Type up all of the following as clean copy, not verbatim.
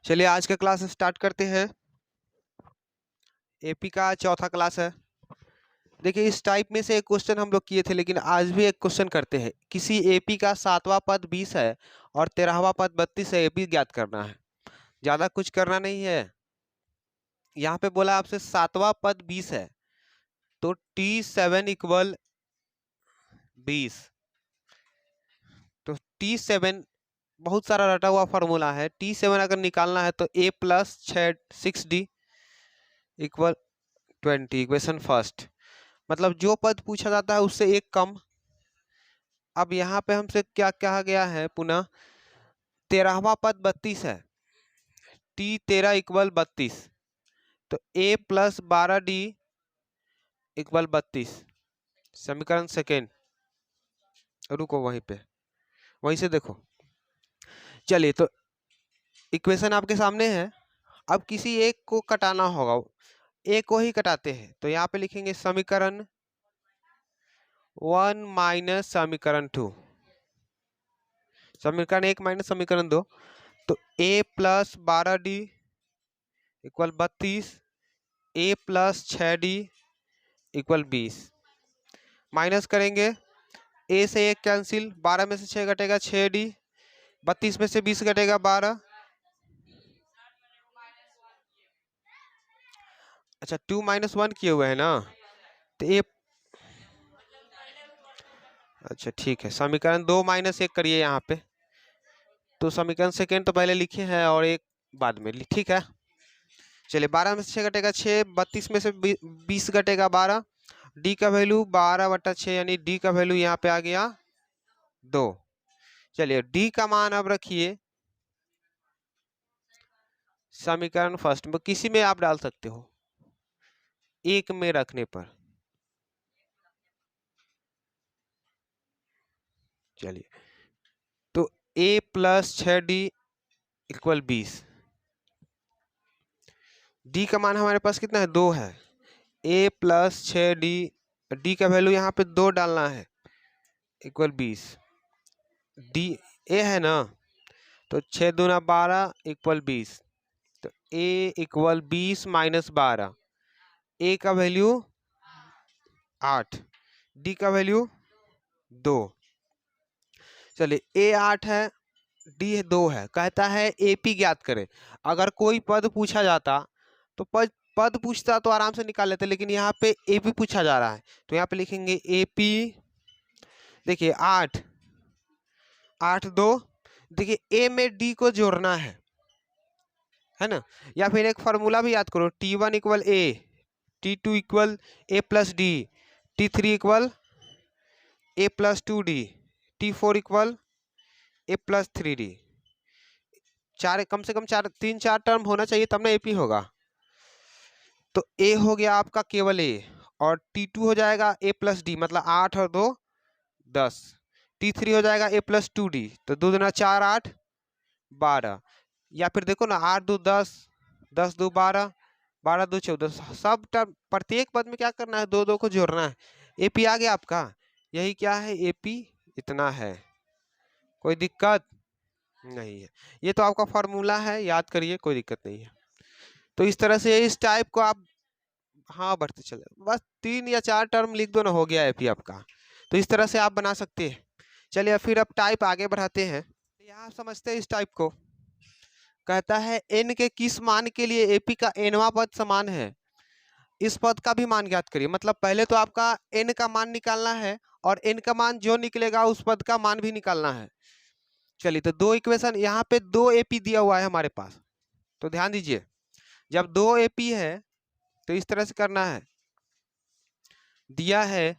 चलिए आज का क्लास स्टार्ट करते हैं। एपी का चौथा क्लास है। देखिए इस टाइप में से एक क्वेश्चन हम लोग किए थे, लेकिन आज भी एक क्वेश्चन करते हैं। किसी एपी का 7वां पद 20 है और 13वां पद 32 है, एपी ज्ञात करना है। ज्यादा कुछ करना नहीं है। यहाँ पे बोला आपसे 7वां पद 20 है तो T7 इक्वल 20। तो T7 बहुत सारा रटा हुआ फॉर्मूला है। T7 अगर निकालना है तो A plus 6D equal 20, equation first. मतलब जो पद पूछा जाता है उससे एक कम। अब यहाँ पे हमसे क्या कहा गया है पुनः, 13वां पद 32 है, T13 इक्वल 32, तो A प्लस 12D इक्वल 32। समीकरण सेकेंड। रुको वहीं से देखो। चलिए तो इक्वेशन आपके सामने है। अब किसी एक को कटाना होगा, एक को ही कटाते हैं। तो यहाँ पे लिखेंगे समीकरण 1 माइनस समीकरण 2, समीकरण 1 माइनस समीकरण 2। तो A plus 12D equal 32, A plus 6D equal 20। Minus करेंगे, A से 1 कैंसिल, 12 में से 6 घटेगा 6D, 32 में से 20 घटेगा 12। अच्छा 2 माइनस 1 किए हुए हैं ना, तो A, अच्छा ठीक है। समीकरण 2 माइनस 1 करिए यहाँ पे। तो समीकरण सेकेंड तो पहले लिखे हैं और एक बाद में, ठीक है। चलिए 12 में से 6 घटेगा 6, 32 में से 20 घटेगा 12, डी का वैल्यू 12/6 यानी डी का वैल्यू यहाँ पे आ गया 2। चलिए डी का मान अब रखिए समीकरण फर्स्ट में, किसी में आप डाल सकते हो, एक में रखने पर। चलिए तो a plus 6D equal 20। D का मान हमारे पास कितना है, 2 है। a प्लस 6D, डी का वैल्यू यहाँ पे 2 डालना है, इक्वल 20। डी ए है ना, तो 6 दूना 12 इक्वल 20। तो a इक्वल 20 माइनस 12, a का वैल्यू 8, डी का वैल्यू 2। चलिए a 8 है, डी 2 है। कहता है एपी ज्ञात करें। अगर कोई पद पूछा जाता तो पद पूछता तो आराम से निकाल लेते, लेकिन यहाँ पे एपी पूछा जा रहा है तो यहाँ पे लिखेंगे एपी। देखिए 8 8 2, देखिए ए में डी को जोड़ना है ना। या फिर एक फॉर्मूला भी याद करो, T1 इक्वल ए, T2 इक्वल ए प्लस डी, T3 इक्वल ए प्लस 2D, T4 इक्वल ए प्लस 3D। चार कम से कम 3-4 टर्म होना चाहिए तब ना एपी होगा। तो ए हो गया आपका केवल ए, और T2 हो जाएगा ए प्लस डी, मतलब 8 और 2 10। T3 हो जाएगा ए प्लस 2D, तो 2 दूना 4 8 12। या फिर देखो ना 8 2 10, 10 2 12, 12 2 14। सब टर्म प्रत्येक पद में क्या करना है, 2 2 को जोड़ना है। एपी आ गया आपका। यही क्या है, एपी इतना है। कोई दिक्कत नहीं है। ये तो आपका फॉर्मूला है, याद करिए, कोई दिक्कत नहीं है। तो इस तरह से इस टाइप को आप, हाँ बढ़ते चले, बस 3 या 4 टर्म लिख दो ना, हो गया एपी आपका। तो इस तरह से आप बना सकते हैं। चलिए फिर अब टाइप आगे बढ़ाते हैं। यहाँ समझते हैं इस टाइप को। कहता है n के किस मान के लिए एपी का nवां पद समान है, इस पद का भी मान ज्ञात करिए। मतलब पहले तो आपका n का मान निकालना है और n का मान जो निकलेगा उस पद का मान भी निकालना है। चलिए तो दो इक्वेशन, यहाँ पे 2 एपी दिया हुआ है हमारे पास। तो ध्यान दीजिए, जब 2 एपी है तो इस तरह से करना है। दिया है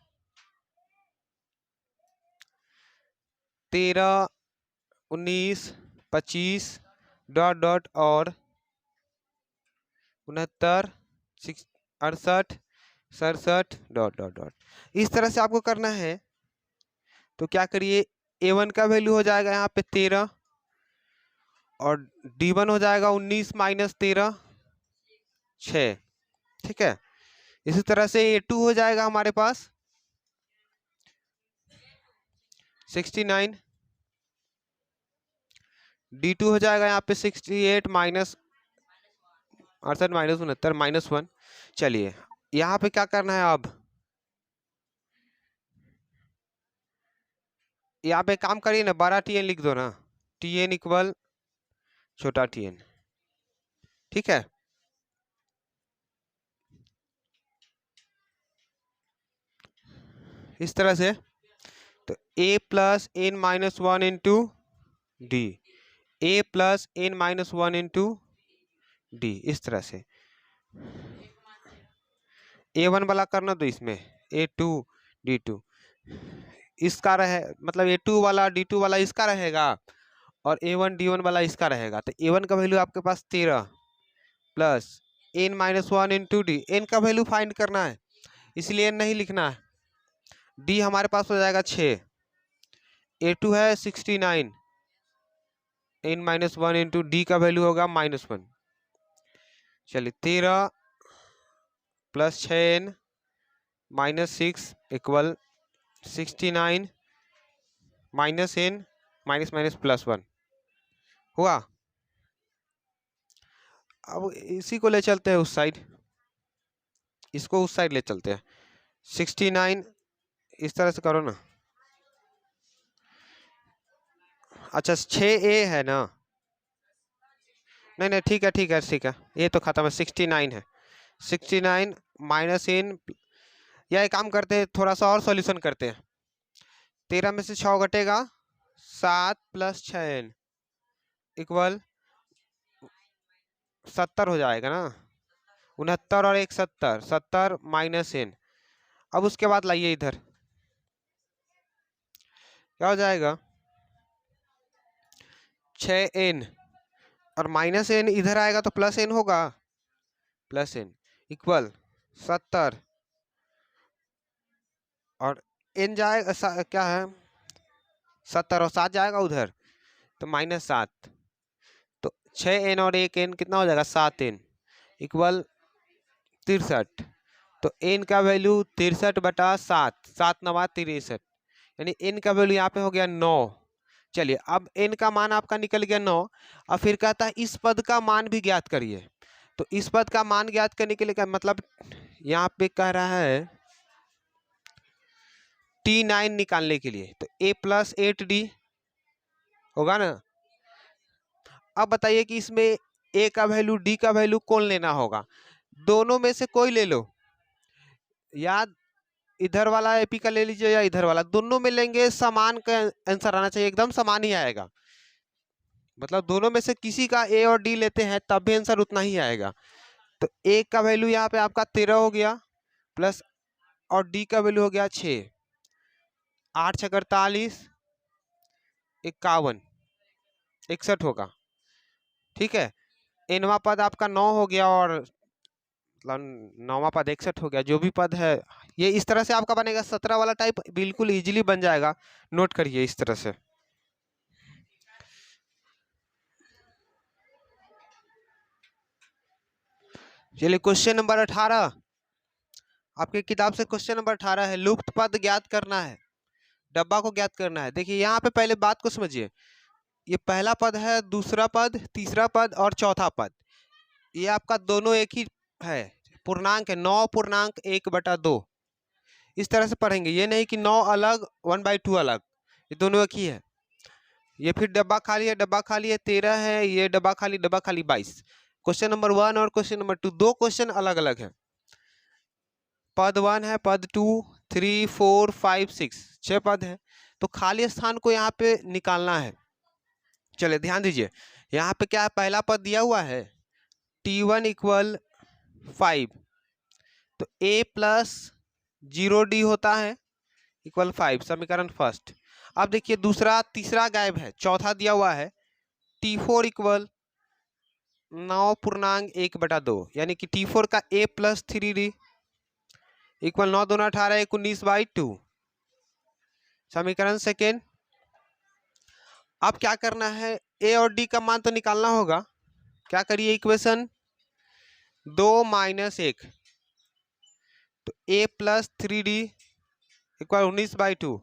13 19 25 डॉट डॉट और 69 68 67 डॉट डॉट डॉट, इस तरह से आपको करना है। तो क्या करिए, A1 का वैल्यू हो जाएगा यहाँ पे 13, और D1 हो जाएगा 19 माइनस 13 6, ठीक है। इसी तरह से A2 हो जाएगा हमारे पास 69, D2 हो जाएगा यहाँ पे 68 माइनस 68 माइनस 69 -1। चलिए यहाँ पे क्या करना है, अब यहाँ पे काम करिए ना, बड़ा TN लिख दो ना, TN इक्वल छोटा TN, ठीक है। इस तरह से तो A plus n minus 1 into D, A plus n minus 1 into D, इस तरह से A1 वाला करना तो इसमें A2 D2 इसका रहे, मतलब A2 वाला D2 वाला इसका रहेगा और A1 D1 वाला इसका रहेगा। तो A1 का वैल्यू आपके पास 13 plus n minus 1 into D, N का वैल्यू फाइंड करना है इसलिए n नहीं लिखना है। D हमारे पास हो जाएगा 6, A2 है 69, n माइनस 1 इंटू डी का वैल्यू होगा -1। चलिए 13 plus 6n -6 equal 69 minus n minus minus +1 हुआ। अब इसी को ले चलते हैं उस साइड, इसको उस साइड ले चलते हैं। 69 इस तरह से करो ना। अच्छा 6a है ना, नहीं नहीं ठीक है ठीक है ठीक है, ये तो खत्म है, 69 है। 69 माइनस n, या एक काम करते हैं, थोड़ा सा और सॉल्यूशन करते हैं। 13 में से 6 घटेगा 7 प्लस 6n इक्वल 70 हो जाएगा ना, 69 और 1 70, 70 माइनस n। अब उसके बाद लाइए इधर, क्या हो जाएगा 6n और माइनस n इधर आएगा तो प्लस n होगा, प्लस n इक्वल 70 और n जाएगा क्या है 70 और 7 जाएगा उधर तो -7, तो 6n और 1n कितना हो जाएगा 7n इक्वल 63। तो n का वैल्यू 63/7, 7 9 63, यानी n का वैल्यू यहाँ पे हो गया 9। चलिए अब n का मान आपका निकल गया 9। अब फिर कहता है इस पद का मान भी ज्ञात करिए। तो इस पद का मान ज्ञात करने के लिए क्या मतलब, यहाँ पे कह रहा है T9 निकालने के लिए, तो a प्लस 8d होगा ना। अब बताइए कि इसमें a का वैल्यू d का वैल्यू कौन लेना होगा, दोनों में से कोई ले लो, या इधर वाला एपी का ले लीजिए या इधर वाला, दोनों में लेंगे समान का आंसर आना चाहिए, एकदम समान ही आएगा। मतलब दोनों में से किसी का ए और डी लेते हैं तब भी आंसर उतना ही आएगा। तो ए का वैल्यू यहाँ पे आपका 13 हो गया प्लस, और डी का वैल्यू हो गया 6, 8 × 48 51 61 होगा, ठीक है। nवां पद आपका 9 हो गया और मतलब 9वां पद 61 हो गया, जो भी पद है ये इस तरह से आपका बनेगा। 17 वाला टाइप बिल्कुल इजीली बन जाएगा, नोट करिए इस तरह से। चलिए क्वेश्चन नंबर 18, आपके किताब से क्वेश्चन नंबर 18 है, लुप्त पद ज्ञात करना है, डब्बा को ज्ञात करना है। देखिए यहाँ पे पहले बात को समझिए, ये पहला पद है, दूसरा पद, तीसरा पद और चौथा पद, ये आपका दोनों एक ही है, पूर्णांक है, 9.1/2। इस तरह से पढ़ेंगे, ये नहीं कि 9 अलग 1/2 अलग, ये दोनों एक ही है। ये फिर डब्बा खाली है, डब्बा खाली है 13 है, ये डब्बा खाली 22। क्वेश्चन नंबर 1 और क्वेश्चन नंबर 2 दो क्वेश्चन अलग अलग है। पद 1 है, पद 2, 3, 4, 5, 6, 6 पद है, तो खाली स्थान को यहाँ पे निकालना है। चलिए ध्यान दीजिए, यहाँ पे क्या है, पहला पद दिया हुआ है T1 इक्वल 5, तो a प्लस 0d होता है इक्वल 5, समीकरण फर्स्ट। अब देखिए दूसरा तीसरा गायब है, चौथा दिया हुआ है T4 इक्वल 9.1/2, यानी कि T4 का a प्लस 3d इक्वल 9 दूना 18 19/2, समीकरण सेकेंड। अब क्या करना है, a और d का मान तो निकालना होगा, क्या करिए इक्वेशन 2 - 1, तो a प्लस 3d इक्वल 19/2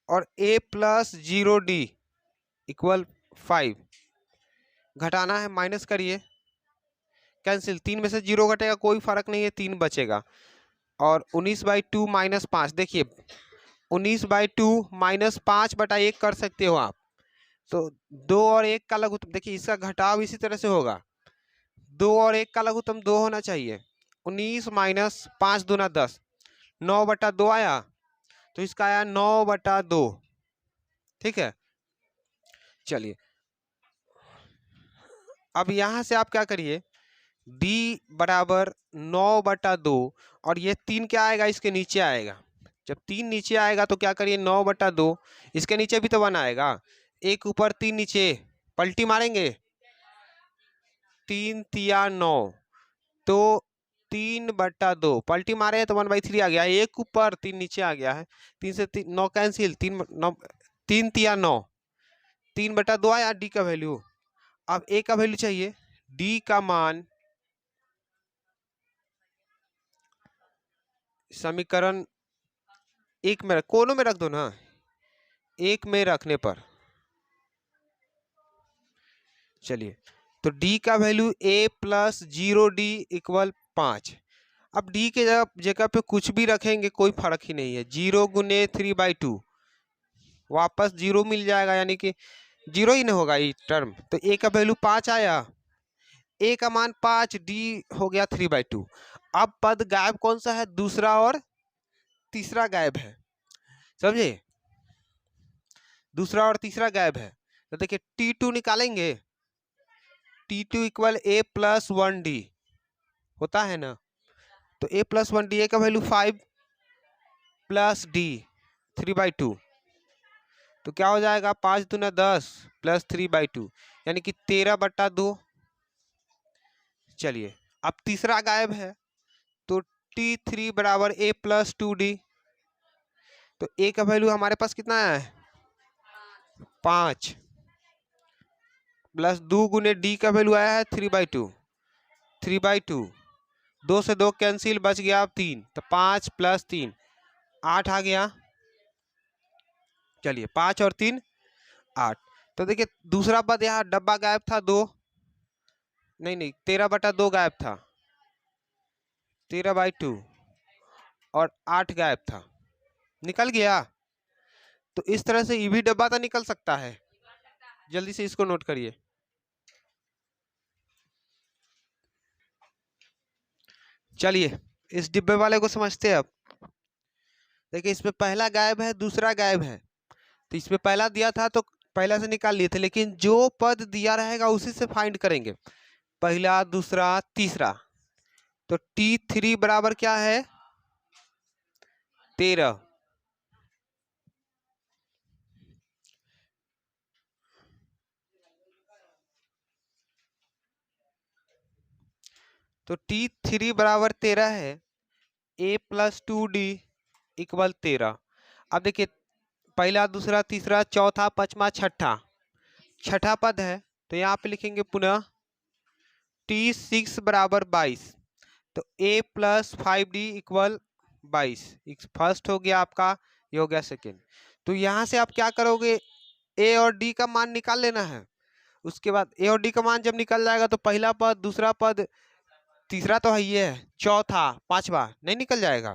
और a प्लस 0d इक्वल 5, घटाना है, माइनस करिए, कैंसिल, 3 में से 0 घटेगा, कोई फर्क नहीं है, 3 बचेगा। और 19/2 माइनस 5, देखिए 19/2 माइनस 5/1 कर सकते हो आप। तो 2 और 1 का लघुत्तम, देखिए इसका घटाव इसी तरह से होगा, 2 और 1 का लघुत्तम 2 होना चाहिए। 19 माइनस 5 दूना 10, 9/2 आया, तो इसका आया 9/2। ठीक है, चलिए अब यहां से आप क्या करिए, d बराबर 9/2, और ये 3 क्या आएगा, इसके नीचे आएगा। जब 3 नीचे आएगा तो क्या करिए, 9/2, इसके नीचे भी तो 1 आएगा, 1 ऊपर 3 नीचे, पलटी मारेंगे, 3 तिया 9, तो 3/2 पलटी मारे हैं तो 1/3 आ गया, 1 ऊपर 3 नीचे आ गया है, 3 से 9 कैंसिल, 3 तिया 9, 3/2 आया डी का वैल्यू। अब ए का वैल्यू चाहिए, डी का मान समीकरण 1 में कोनों में रख दो ना, 1 में रखने पर, चलिए तो d का value a plus 0d equal 5। अब d के जगह पे कुछ भी रखेंगे कोई फर्क ही नहीं है, 0 गुने 3/2 वापस 0 मिल जाएगा, यानी कि 0 ही नहीं होगा ये टर्म। तो a का वैल्यू 5 आया, a का मान 5, d हो गया 3/2। अब पद गायब कौन सा है, दूसरा और तीसरा गायब है, समझे, दूसरा और तीसरा गायब है। तो देखिए t2 निकालेंगे, t2 equal a plus 1d होता है ना, तो a प्लस 1d, a का वैल्यू 5 प्लस d 3/2, तो क्या हो जाएगा, 5 दूना 10 प्लस 3/2, यानी कि 13/2। चलिए अब तीसरा गायब है, तो t3 बराबर a प्लस 2d, तो a का वैल्यू हमारे पास कितना है, 5 प्लस 2 गुने d का वैल्यू आया है 3/2, 3/2, 2 से 2 कैंसिल, बच गया 3, तो 5 प्लस 3 8 आ गया। चलिए 5 और 3 8, तो देखिए दूसरा पद यहाँ डब्बा गायब था, 2 नहीं 13/2 गायब था, 13/2 और 8 गायब था, निकल गया। तो इस तरह से ये भी डब्बा तो निकल सकता है, जल्दी से इसको नोट करिए। चलिए इस डिब्बे वाले को समझते हैं अब। देखिए इसमें पहला गायब है, दूसरा गायब है, तो इसमें पहला दिया था तो पहला से निकाल लिए थे, लेकिन जो पद दिया रहेगा उसी से फाइंड करेंगे, पहला दूसरा तीसरा। तो t3 बराबर क्या है, 13, तो t3 बराबर 13 है, a प्लस 2d इक्वल 13। अब देखिए पहला दूसरा तीसरा चौथा पांचवा छठा, छठा पद है, तो यहाँ पे लिखेंगे पुनः t6 बराबर 22, तो a plus 5d equal 22, first हो गया आपका, ये हो गया सेकेंड। तो यहाँ से आप क्या करोगे, a और d का मान निकाल लेना है। उसके बाद a और d का मान जब निकल जाएगा तो पहला पद दूसरा पद तीसरा तो है, ये है चौथा पांचवा नहीं निकल जाएगा,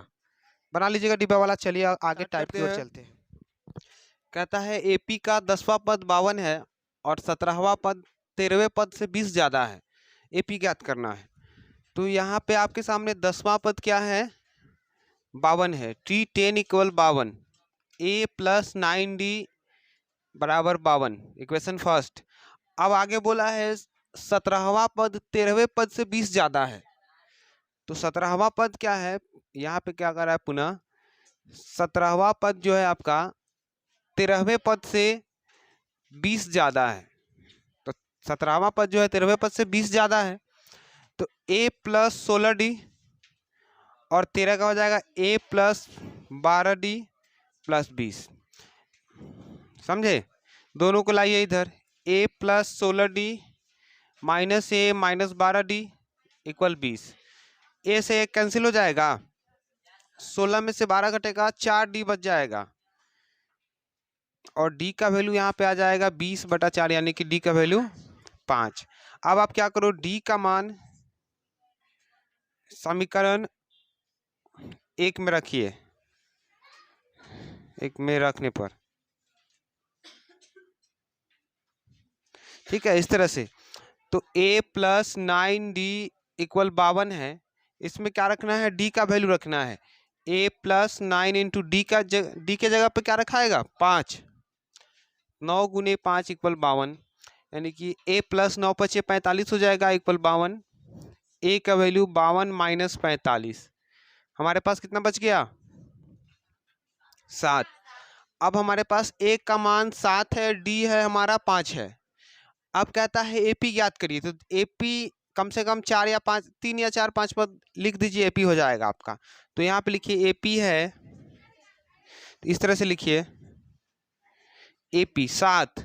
बना लीजिएगा डिब्बा वाला। चलिए आगे टाइप की ओर चलते हैं। कहता है एपी का 10वां पद 52 है और 17वां पद 13वें पद से 20 ज़्यादा है, एपी ज्ञात करना है। तो यहाँ पे आपके सामने 10वां पद क्या है, 52 है, t10 equal 52, a plus 9d बराबर 52, इक्वेशन फर्स्ट। अब आगे बोला है 17वां पद 13वें पद से 20 ज़्यादा है, तो 17वां पद क्या है, यहाँ पे क्या कर रहा है पुनः, 17वां पद जो है आपका 13वें पद से 20 ज़्यादा है, तो 17वां पद जो है 13वें पद से 20 ज़्यादा है, तो a प्लस 16d और 13 का हो जाएगा a प्लस 12d प्लस 20, समझे, दोनों को लाइए इधर, a plus 16d minus a minus 12d equal 20, a से एक कैंसिल हो जाएगा, 16 में से 12 घटेगा, 4d बच जाएगा, और d का वैल्यू यहाँ पे आ जाएगा 20/4, यानी कि d का वैल्यू 5। अब आप क्या करो, डी का मान समीकरण 1 में रखिए, 1 में रखने पर, ठीक है, इस तरह से। तो a प्लस 9d इक्वल 52 है। इसमें क्या रखना है, d का वैल्यू रखना है। a प्लस 9 इंटू डी का d के जगह पे क्या रखाएगा, 5। 9 गुने 5 इक्वल 52, यानी कि a प्लस 9 पचे 45 हो जाएगा इक्वल 52। a का वैल्यू 52 माइनस 45, हमारे पास कितना बच गया, 7। अब हमारे पास a का मान 7 है, d है हमारा 5 है। अब कहता है AP ज्ञात करिए, तो AP कम से कम 4 या 5, 3 या 4 5 पद लिख दीजिए, AP हो जाएगा आपका। तो यहाँ पे लिखिए AP है, तो इस तरह से लिखिए AP 7।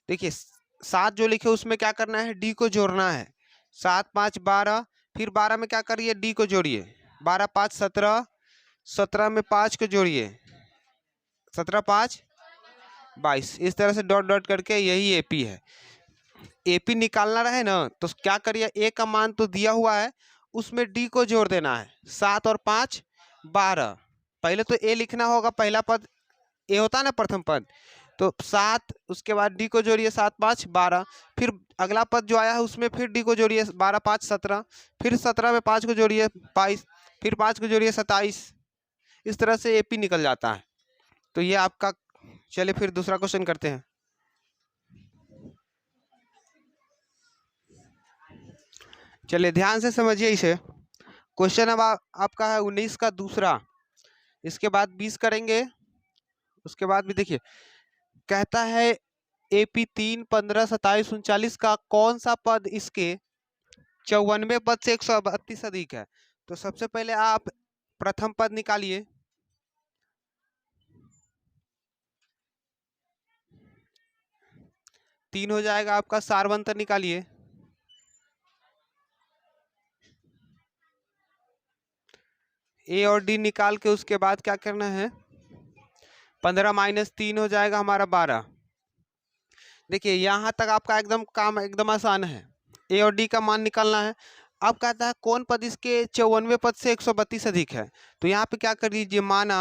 देखिए 7 जो लिखे उसमें क्या करना है, D को जोड़ना है। 7 5 12, फिर 12 में क्या करिए, D को जोड़िए, 12 5 17, 17 में 5 को जोड़िए, 17 5 22, इस तरह से डॉट डॉट करके, यही AP है। AP निकालना रहे ना, तो क्या करिए, A का मान तो दिया हुआ है, उसमें D को जोड़ देना है। 7 और 5 12, पहले तो A लिखना होगा, पहला पद A होता है ना, प्रथम पद। तो 7, उसके बाद D को जोड़िए, 7 5 12, फिर अगला पद जो आया है उसमें फिर D को जोड़िए, 12 5 17, फिर 17 में 5 को जोड़िए 22, फिर 5 को जोड़िए 27। इस तरह से AP निकल जाता है। तो ये आपका, चलिए फिर दूसरा क्वेश्चन करते हैं। चलिए ध्यान से समझिए इसे। क्वेश्चन अब आपका है 19 का दूसरा, इसके बाद 20 करेंगे, उसके बाद भी देखिए, कहता है AP 3 15 27 39 का कौन सा पद इसके 94 पद से 132 अधिक है। तो सबसे पहले आप प्रथम पद निकालिए, तीन हो जाएगा आपका, सारवंतर निकालिए, A और D निकाल के उसके बाद क्या करना है, 15 माइनस 3 हो जाएगा हमारा 12। देखिए यहाँ तक आपका एकदम काम एकदम आसान है, A और D का मान निकालना है। अब कहता है कौन पद इसके 94 पद से 132 अधिक है। तो यहाँ पे क्या कर दीजिए, माना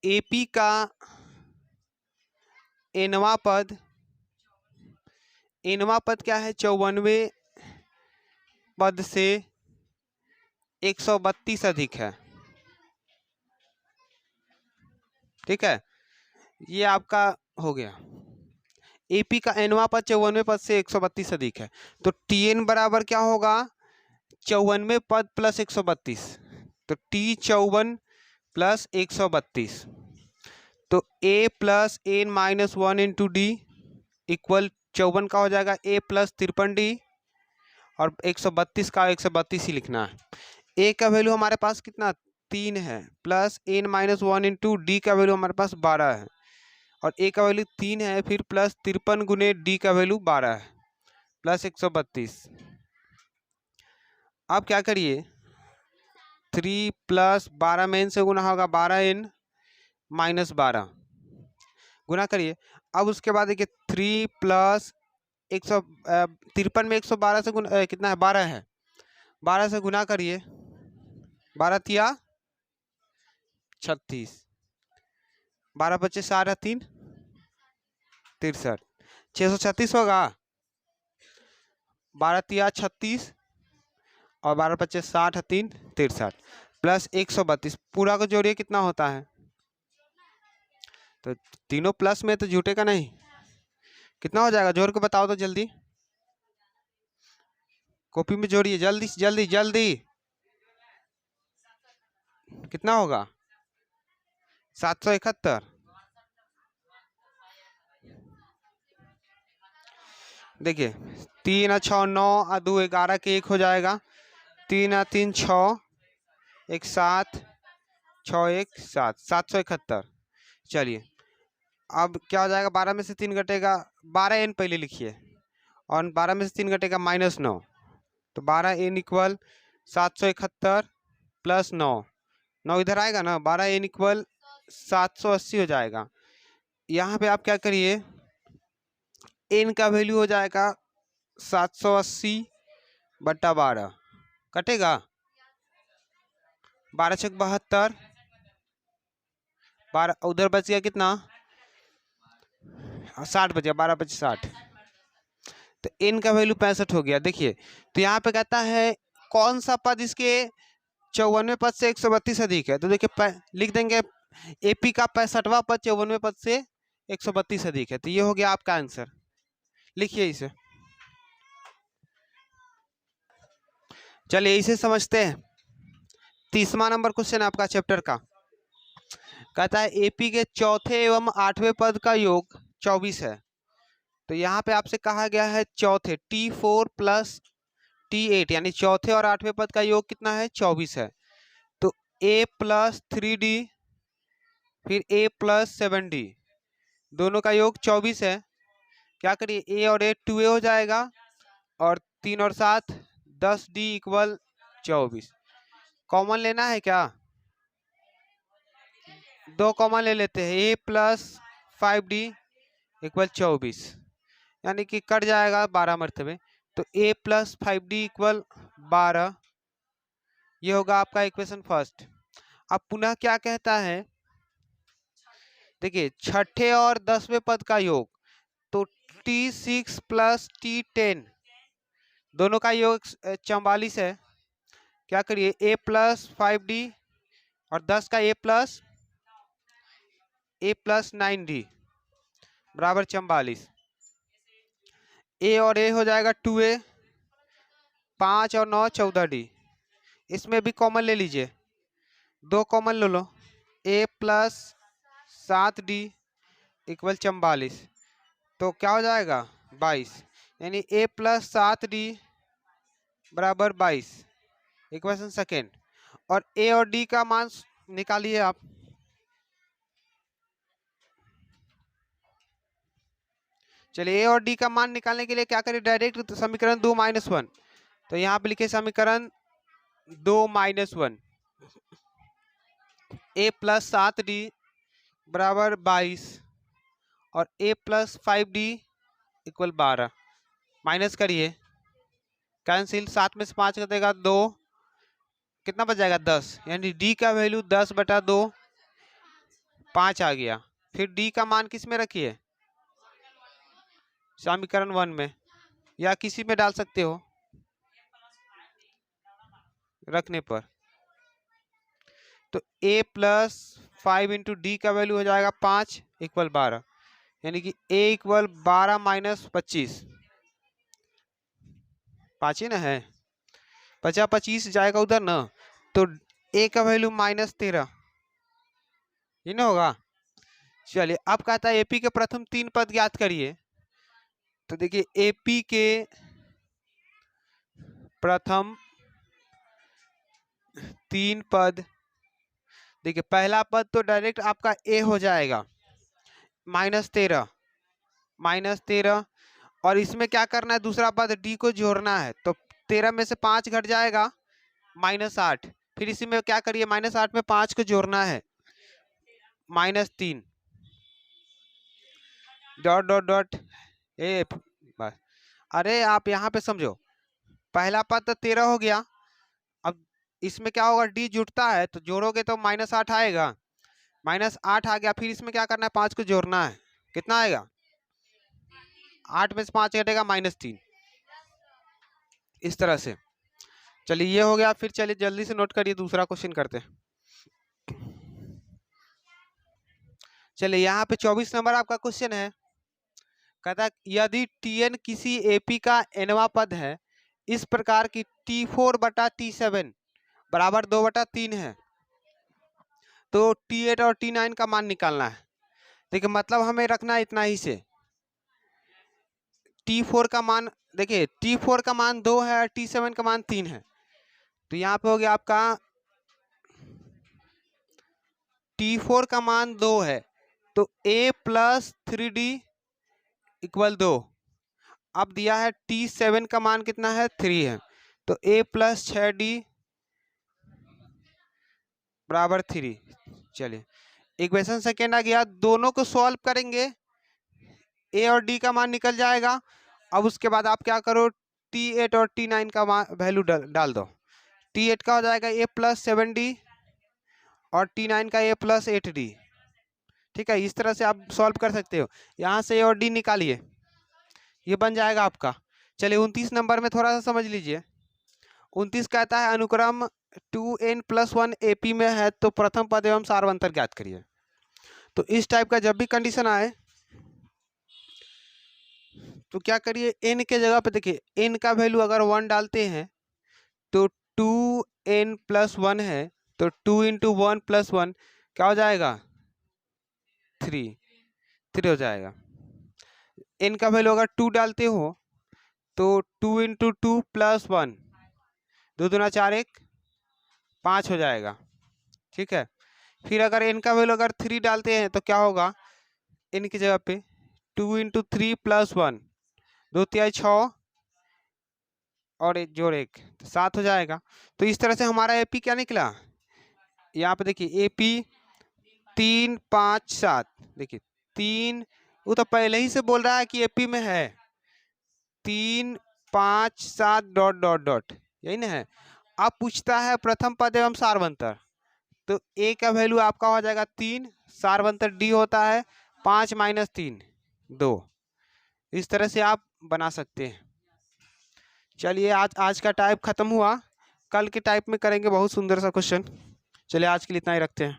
AP का nवां पद, nवां पद क्या है, 94 पद से 132 अधिक है, ठीक है, ये आपका हो गया। AP का nवां पद 94 पद से 132 अधिक है, तो TN बराबर क्या होगा, 94 पद प्लस 132, तो T 54 प्लस 132, तो A plus N minus 1 into D equal 54 का हो जाएगा A प्लस 53D, और 132 का 132 ही लिखना है। A का वैल्यू हमारे पास कितना 3 है, plus N minus 1 into D का वैल्यू हमारे पास 12 है, और A का वैल्यू 3 है, फिर प्लस 53 गुने D का वैल्यू 12 है, प्लस 132। अब क्या करिए, 3 प्लस 12 में n से गुना होगा, 12n माइनस 12 गुना करिए। अब उसके बाद देखिए 3 प्लस 153 में 112 से गुना कितना है, 12 है, 12 से गुना करिए, 12 तिया 36, 12 बच्चे 4 3 63, 636 होगा, 12 तिया 36 और 12 बच्चे 60 3 63 प्लस 132, पूरा को जोड़िए कितना होता है, तो तीनों प्लस में तो जुटेगा नहीं, कितना हो जाएगा, जोड़ के बताओ तो जल्दी, कॉपी में जोड़िए जल्दी जल्दी जल्दी, कितना होगा, 771। देखिए 3 6 9 2 11 के 1 हो जाएगा, 3 3 6 1 7 6 1 7 771। चलिए अब क्या हो जाएगा, 12 में से 3 घटेगा, 12n पहले लिखिए, और 12 में से 3 घटेगा -9, तो 12n इक्वल 771 प्लस 9, 9 इधर आएगा ना, 12n इक्वल 780 हो जाएगा। यहाँ पे आप क्या करिए, एन का वैल्यू हो जाएगा 780/12, कटेगा 12 छक 72, 12 उधर बच गया कितना 60 बच गया, 12 बचे 60, तो एन का वैल्यू 65 हो गया। देखिए तो यहाँ पे कहता है कौन सा पद इसके 54वें पद से 132 अधिक है, तो देखिए लिख देंगे एपी का 65वां पद 54वें पद से 132 अधिक है, तो ये हो गया आपका आंसर। लिखिए इसे। चलिए इसे समझते हैं। 30वां नंबर क्वेश्चन आपका चैप्टर का कहता है एपी के चौथे एवं 8वें पद का योग 24 है। तो यहाँ पे आपसे कहा गया है चौथे T4 + T8 यानी चौथे और 8वें पद का योग कितना है 24 है। तो a + 3d फिर a + 7d दोनों का योग 24 है। क्या करिए a और a 2a हो जाएगा और 3 और 7 10d = 24। कॉमन लेना है क्या, 2 कॉमन ले लेते हैं, a + 5d = 24 यानी कि कट जाएगा 12 मरतबे, तो a + 5d = 12। ये होगा आपका इक्वेशन फर्स्ट। अब पुनः क्या कहता है, देखिए छठे और 10वें पद का योग, तो T6 + T10 दोनों का योग 44 है। क्या करिए a + 5d और 10 का a + 9d बराबर 44। a और a हो जाएगा 2a, 5 और 9 14d, इसमें भी कॉमन ले लीजिए, 2 कॉमन ले लो, a + 7d = 44, तो क्या हो जाएगा 22, यानी a + 7d बराबर 22 इक्वेशन सेकेंड। और a और d का मान निकालिए आप। चलिए a और d का मान निकालने के लिए क्या करें, डायरेक्ट समीकरण 2 - 1, तो यहाँ पे लिखे समीकरण 2 - 1, a + 7d बराबर 22 और a + 5d = 12, माइनस करिए, कैंसिल, 7 में से 5 कर देगा 2, कितना बच जाएगा 10, यानी d का वैल्यू 10/2 5 आ गया। फिर d का मान किस में रखिए, समीकरण 1 में या किसी में डाल सकते हो रखने पर, तो a + 5 × d का वैल्यू हो जाएगा 5 = 12, यानी कि a = 12 - 25, 5 ही ना है, 50 25 जाएगा उधर ना, तो a का वैल्यू -13, ये ना होगा। चलिए अब कहता है एपी के प्रथम 3 पद ज्ञात करिए। तो देखिए एपी के प्रथम 3 पद, देखिए पहला पद तो डायरेक्ट आपका ए हो जाएगा -13, और इसमें क्या करना है, दूसरा पद डी को जोड़ना है, तो 13 में से 5 घट जाएगा -8, फिर इसी में क्या करिए -8 में 5 को जोड़ना है -3 डॉट डॉट डॉट ए बस। अरे आप यहाँ पे समझो, पहला पद तो 13 हो गया, अब इसमें क्या होगा, डी जुटता है तो जोड़ोगे तो -8 आएगा, -8 आ गया, फिर इसमें क्या करना है 5 को जोड़ना है, कितना आएगा 8 में से 5 घटेगा -3, इस तरह से। चलिए ये हो गया, फिर चलिए जल्दी से नोट करिए, दूसरा क्वेश्चन करते हैं। चलिए यहाँ पे 24 नंबर आपका क्वेश्चन है, कहता है यदि Tn किसी एपी का nवां पद है, इस प्रकार की T4/T7 बराबर 2/3 है, तो T8 और T9 का मान निकालना है। देखिए मतलब हमें रखना है इतना ही से, T4 का मान, देखिए T4 का मान 2 है और T7 का मान 3 है, तो यहाँ पे हो गया आपका T4 का मान 2 है, तो a + 3d = 2। अब दिया है T7 का मान कितना है 3 है, तो a + 6d बराबर 3। चलिए इक्वेशन सेकेंड आ गया, दोनों को सॉल्व करेंगे ए और डी का मान निकल जाएगा। अब उसके बाद आप क्या करो, T8 और T9 का वैल्यू डाल दो। T8 का हो जाएगा A+7D और T9 का A+8D। ठीक है, इस तरह से आप सॉल्व कर सकते हो। यहाँ से ए और डी निकालिए, ये बन जाएगा आपका। चलिए 29 नंबर में थोड़ा सा समझ लीजिए। 29 कहता है अनुक्रम 2n+1 AP में है तो प्रथम पद एवं सार्वंतर ज्ञात करिए। तो इस टाइप का जब भी कंडीशन आए तो क्या करिए, n के जगह पे देखिए n का वैल्यू अगर 1 डालते हैं तो 2n+1 है तो 2 × 1 + 1 क्या हो जाएगा, 3 हो जाएगा। n का वैल्यू अगर 2 डालते हो तो 2 × 2 + 1, 2 दूना 4 1 5 हो जाएगा। ठीक है, फिर अगर n का वैल्यू अगर 3 डालते हैं तो क्या होगा, n की जगह पे 2 × 3 + 1, 2 3 6 और 1 जोड़ 1 तो 7 हो जाएगा। तो इस तरह से हमारा एपी क्या निकला, यहाँ पे देखिए एपी 3 5 7, देखिए 3, वो तो पहले ही से बोल रहा है कि एपी में है 3 5 7 डॉट डॉट डॉट, यही ना है। अब पूछता है प्रथम पद एवं सार्वंतर, तो ए का वैल्यू आपका हो जाएगा 3, सार्वंतर डी होता है 5 - 3 2। इस तरह से आप बना सकते हैं। चलिए आज का टाइप खत्म हुआ, कल के टाइप में करेंगे बहुत सुंदर सा क्वेश्चन। चलिए आज के लिए इतना ही रखते हैं।